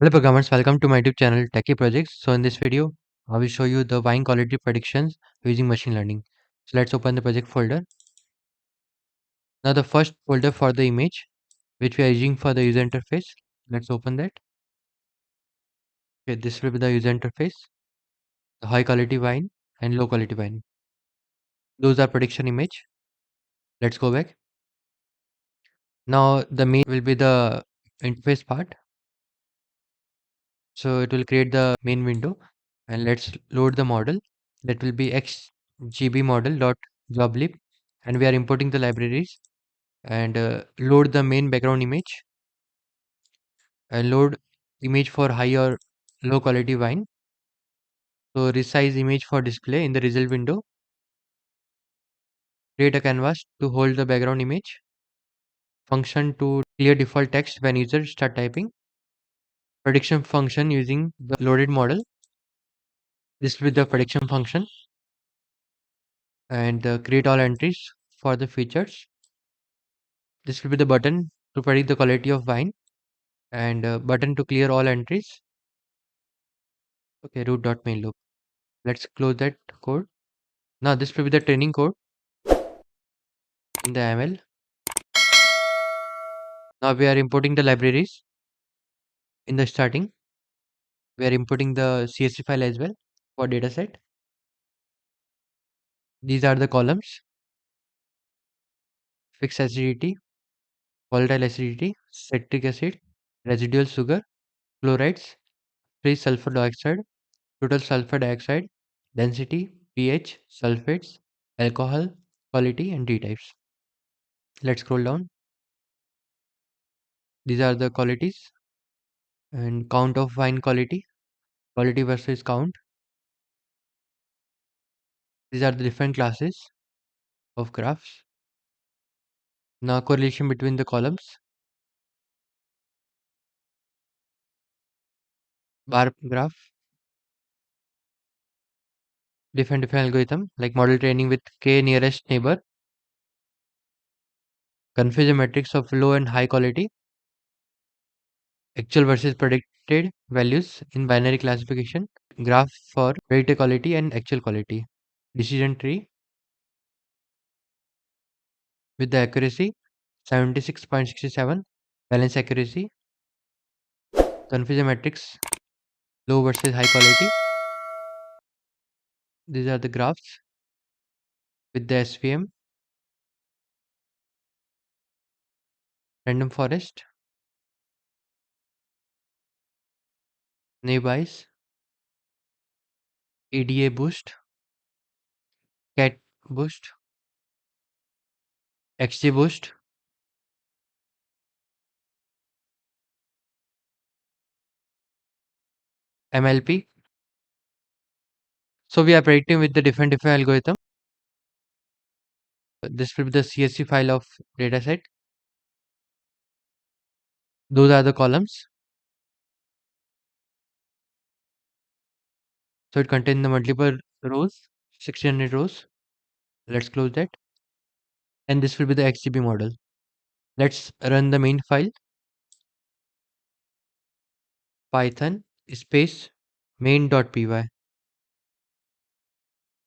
Hello programmers, welcome to my YouTube channel Techie Projects. So in this video, I will show you the wine quality predictions using machine learning. So let's open the project folder. Now the first folder for the image, which we are using for the user interface. Let's open that. Okay, this will be the user interface, the high quality wine and low quality wine. Those are prediction image. Let's go back. Now the main will be the interface part. So it will create the main window and let's load the model. That will be xgb model.joblib and we are importing the libraries and load the main background image and load image for high or low quality wine. So resize image for display in the result window. Create a canvas to hold the background image. Function to clear default text when user start typing. Prediction function using the loaded model. This will be the prediction function and create all entries for the features. This will be the button to predict the quality of wine and button to clear all entries. Okay, root.main loop. Let's close that code. Now this will be the training code in the ML. Now we are importing the libraries in the starting. We are importing the CSV file as well for dataset. These are the columns: fixed acidity, volatile acidity, citric acid, residual sugar, chlorides, free sulfur dioxide, total sulfur dioxide, density, pH, sulfates, alcohol, quality, and D types. Let's scroll down. These are the qualities and count of wine quality, quality versus count. These are the different classes of graphs. Now correlation between the columns, bar graph, different algorithm like model training with k nearest neighbor, confusion matrix of low and high quality, actual versus predicted values in binary classification, graph for predicted quality and actual quality, decision tree with the accuracy 76.67, balance accuracy, confusion matrix low versus high quality. These are the graphs with the SVM, random forest, neighbors, EDA boost, cat boost, XG boost, MLP. So we are predicting with the different algorithm. This will be the CSV file of dataset. Those are the columns. So it contains the multiple rows, 1600 rows. Let's close that. And this will be the XGB model. Let's run the main file. Python space main.py.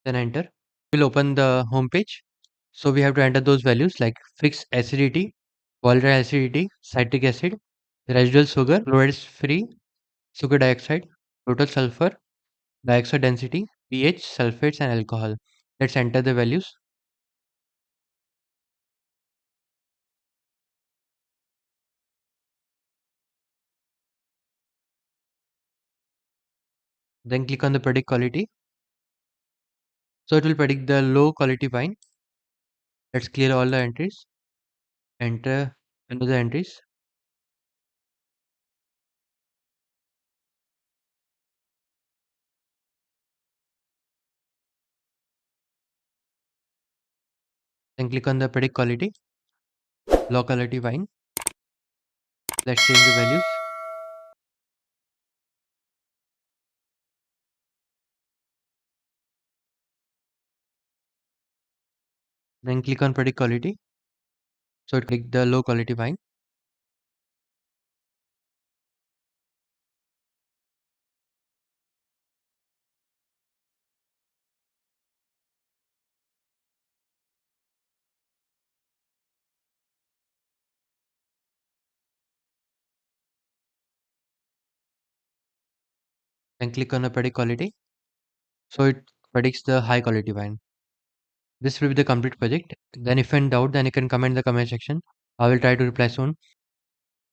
Then enter. We'll open the home page. So we have to enter those values like fixed acidity, volatile acidity, citric acid, residual sugar, chlorides free, sugar dioxide, total sulfur, dioxide density, pH, sulfates, and alcohol. Let's enter the values. Then click on the predict quality. So it will predict the low quality wine. Let's clear all the entries. Enter another entries. Then click on the predict quality, low quality wine. Let's change the values. Then click on predict quality. So it click the low quality wine. Then click on the predict quality. So it predicts the high quality wine. This will be the complete project. Then if in doubt, then you can comment in the comment section. I will try to reply soon.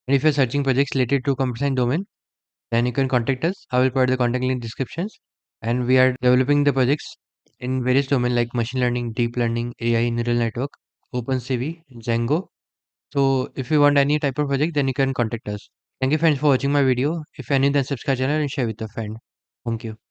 And if you're searching projects related to computer science domain, then you can contact us. I will provide the contact link in descriptions. And we are developing the projects in various domains like machine learning, deep learning, AI, neural network, OpenCV, Django. So if you want any type of project, then you can contact us. Thank you friends for watching my video. If you are new, then subscribe channel and share with a friend. Thank you.